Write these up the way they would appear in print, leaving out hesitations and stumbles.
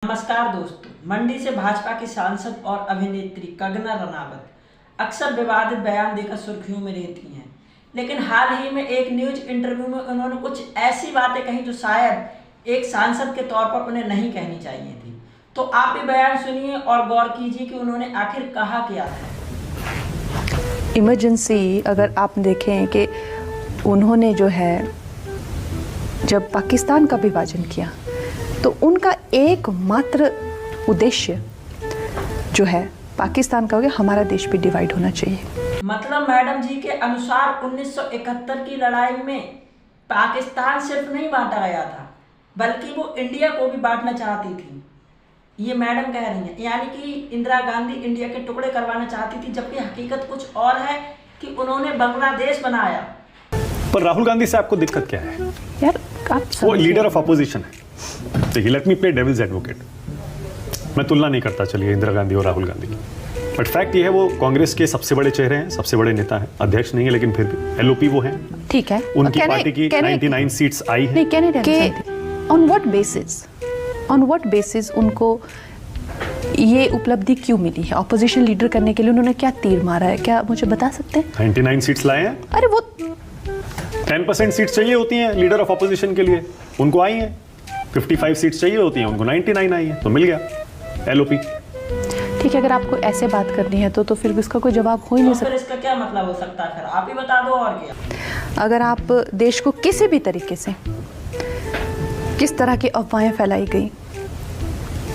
नमस्कार दोस्तों। मंडी से भाजपा की सांसद और अभिनेत्री कंगना रनावत अक्सर विवादित बयान देकर सुर्खियों में रहती हैं, लेकिन हाल ही में एक न्यूज इंटरव्यू में उन्होंने कुछ ऐसी बातें कही जो शायद एक सांसद के तौर पर उन्हें नहीं कहनी चाहिए थी। तो आप ये बयान सुनिए और गौर कीजिए कि उन्होंने आखिर कहा क्या था। इमरजेंसी अगर आप देखें कि उन्होंने जो है जब पाकिस्तान का विभाजन किया तो उनका एकमात्र उद्देश्य जो है पाकिस्तान का हो गया, हमारा देश भी डिवाइड होना चाहिए। मतलब मैडम जी के अनुसार 1971 की लड़ाई में पाकिस्तान सिर्फ नहीं बांटा गया था, बल्कि वो इंडिया को भी बांटना चाहती थी। ये मैडम कह रही हैं, यानी कि इंदिरा गांधी इंडिया के टुकड़े करवाना चाहती थी, जबकि हकीकत कुछ और है कि उन्होंने बांग्लादेश बनाया। पर राहुल गांधी से आपको दिक्कत क्या है यार? वो लीडर ऑफ अपोजिशन है। देखिए, let me play devil's advocate. मैं तुलना नहीं करता चलिए इंदिरा गांधी और राहुल गांधी की, बट फैक्ट ये है वो कांग्रेस के सबसे बड़े चेहरे हैं, सबसे बड़े नेता हैं। अध्यक्ष नहीं है लेकिन फिर भी एलओपी वो हैं। ठीक है, उनकी पार्टी की 99 सीट्स आई हैं। ऑन व्हाट बेसिस उनको ये उपलब्धि क्यों मिली है? ऑपोजिशन लीडर करने के लिए उन्होंने क्या तीर मारा है, क्या मुझे बता सकते हैं? 99 सीट्स लाए हैं। अरे वो 10% सीट्स चाहिए होती हैं लीडर ऑफ अपोजिशन के लिए, उनको आई हैं। 55 सीट्स चाहिए होती हैं, उनको 99 आई है, तो मिल गया एलओपी। ठीक है, अगर आपको ऐसे बात करनी है तो फिर इसका कोई जवाब हो ही नहीं सकता। फिर इसका क्या मतलब हो सकता है? फिर आप ही बता दो और क्या। अगर आप देश को किसी भी तरीके से किस तरह की अफवाहें फैलाई गई,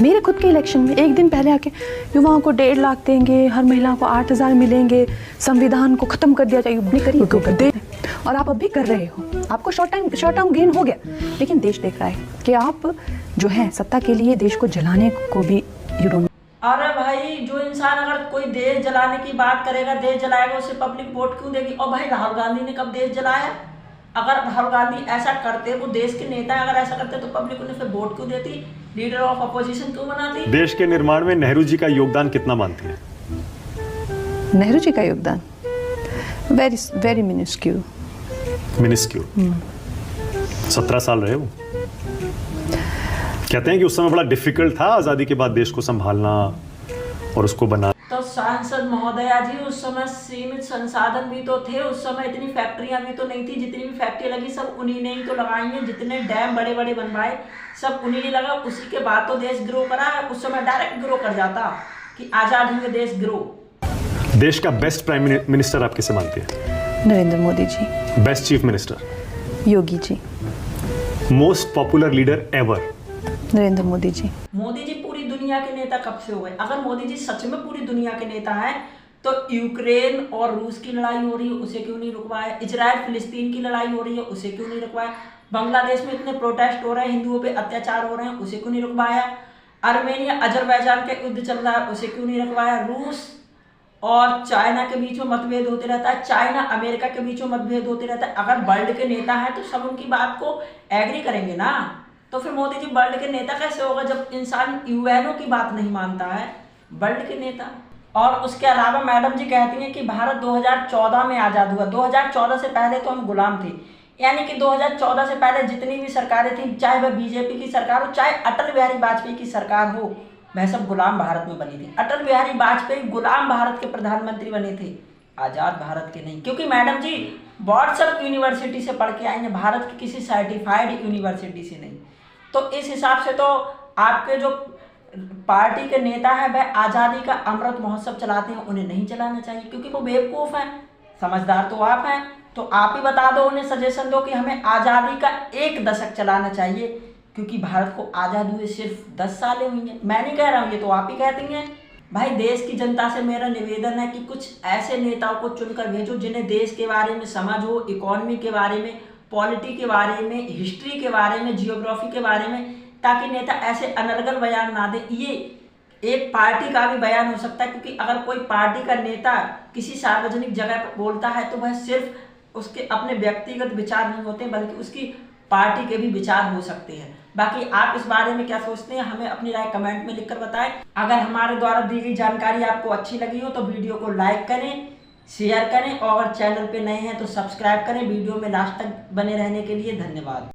मेरे खुद के इलेक्शन में एक दिन पहले आके युवाओं को 1.5 लाख देंगे, हर महिला को 8,000 मिलेंगे, संविधान को खत्म कर दिया जाएगा, और आप अब भी कर रहे हो। आपको शॉर्ट टर्म गेन हो गया, लेकिन देश देख रहा है कि आप जो है सत्ता के लिए देश को जलाने को भी अरे भाई, जो इंसान अगर कोई देश जलाने की बात करेगा, देश जलाएगा, उसे पब्लिक वोट क्यों देगी? और भाई राहुल गांधी ने कब देश जलाया? अगर राहुल गांधी ऐसा करते, वो देश के नेता अगर ऐसा करते तो पब्लिक उन्हें फिर वोट क्यों देती? लीडर ऑफ अपोजिशन क्यों बनाती? देश के निर्माण में नेहरू जी का योगदान कितना मानते हैं? नेहरू जी का योगदान वेरी मिनिस्क्यूल। 17 साल रहे वो। कहते हैं कि उस समय बड़ा डिफिकल्ट था आजादी के बाद देश को संभालना और उसको बनाना। तो सांसद महोदया जी, उस समय सीमित संसाधन भी तो थे, उस समय इतनी फैक्ट्रियां भी तो नहीं थी। जितनी भी फैक्ट्री लगी सब उन्हीं ने ही तो लगाई हैं। जितने डैम बड़े बड़े बनवाए सब उन्हीं ने लगा। उसी के बाद तो देश ग्रो करा। उस समय डायरेक्ट ग्रो कर जाता कि आजाद हुए देश ग्रो। देश का बेस्ट प्राइम मिनिस्टर आप किसे मानते हैं? Narendra Modi ji. Best chief minister? Yogi ji. Most popular leader ever? Narendra Modi ji. Modi ji पूरी दुनिया के नेता कब से हो गए? अगर मोदी जी सच में पूरी दुनिया के नेता हैं तो यूक्रेन और रूस की लड़ाई हो रही है, उसे क्यों नहीं रुकवाया? इजराइल फिलिस्तीन की लड़ाई हो रही है, उसे क्यों नहीं रुकवाया? बांग्लादेश में इतने प्रोटेस्ट हो रहे हैं, हिंदुओं पे अत्याचार हो रहे हैं, उसे क्यों नहीं रुकवाया? आर्मेनिया अजरबैजान का युद्ध चल रहा है, उसे क्यों नहीं रुकवाया? रूस और चाइना के बीच में मतभेद होते रहता है, चाइना अमेरिका के बीच में मतभेद होते रहता है। अगर वर्ल्ड के नेता हैं तो सब उनकी बात को एग्री करेंगे ना। तो फिर मोदी जी वर्ल्ड के नेता कैसे होगा जब इंसान यूएनओ की बात नहीं मानता है? वर्ल्ड के नेता। और उसके अलावा मैडम जी कहती हैं कि भारत 2014 में आज़ाद हुआ। 2014 से पहले तो हम गुलाम थे, यानी कि 2014 से पहले जितनी भी सरकारें थी, चाहे वह बीजेपी की सरकार हो, चाहे अटल बिहारी वाजपेयी की सरकार हो, वह सब गुलाम भारत में बनी थी। अटल बिहारी वाजपेयी गुलाम भारत के प्रधानमंत्री बने थे, आज़ाद भारत के नहीं। क्योंकि मैडम जी व्हाट्सएप यूनिवर्सिटी से पढ़ के आई हैं, भारत की किसी सर्टिफाइड यूनिवर्सिटी से नहीं। तो इस हिसाब से तो आपके जो पार्टी के नेता हैं वह आज़ादी का अमृत महोत्सव चलाते हैं, उन्हें नहीं चलाना चाहिए क्योंकि वो बेवकूफ़ हैं। समझदार तो आप हैं, तो आप ही बता दो, उन्हें सजेशन दो कि हमें आज़ादी का 1 दशक चलाना चाहिए, क्योंकि भारत को आज़ाद हुए सिर्फ 10 सालें हुई हैं। मैं नहीं कह रहा हूँ, ये तो आप ही कहती हैं। भाई, देश की जनता से मेरा निवेदन है कि कुछ ऐसे नेताओं को चुनकर भेजो जिन्हें देश के बारे में समझ हो, इकोनॉमी के बारे में, पॉलिटी के बारे में, हिस्ट्री के बारे में, जियोग्राफी के बारे में, ताकि नेता ऐसे अनर्गल बयान ना दे। ये एक पार्टी का भी बयान हो सकता है, क्योंकि अगर कोई पार्टी का नेता किसी सार्वजनिक जगह पर बोलता है तो वह सिर्फ उसके अपने व्यक्तिगत विचार नहीं होते, बल्कि उसकी पार्टी के भी विचार हो सकते हैं। बाकी आप इस बारे में क्या सोचते हैं, हमें अपनी राय कमेंट में लिखकर बताएं। अगर हमारे द्वारा दी गई जानकारी आपको अच्छी लगी हो तो वीडियो को लाइक करें, शेयर करें, और अगर चैनल पे नए हैं तो सब्सक्राइब करें। वीडियो में लास्ट तक बने रहने के लिए धन्यवाद।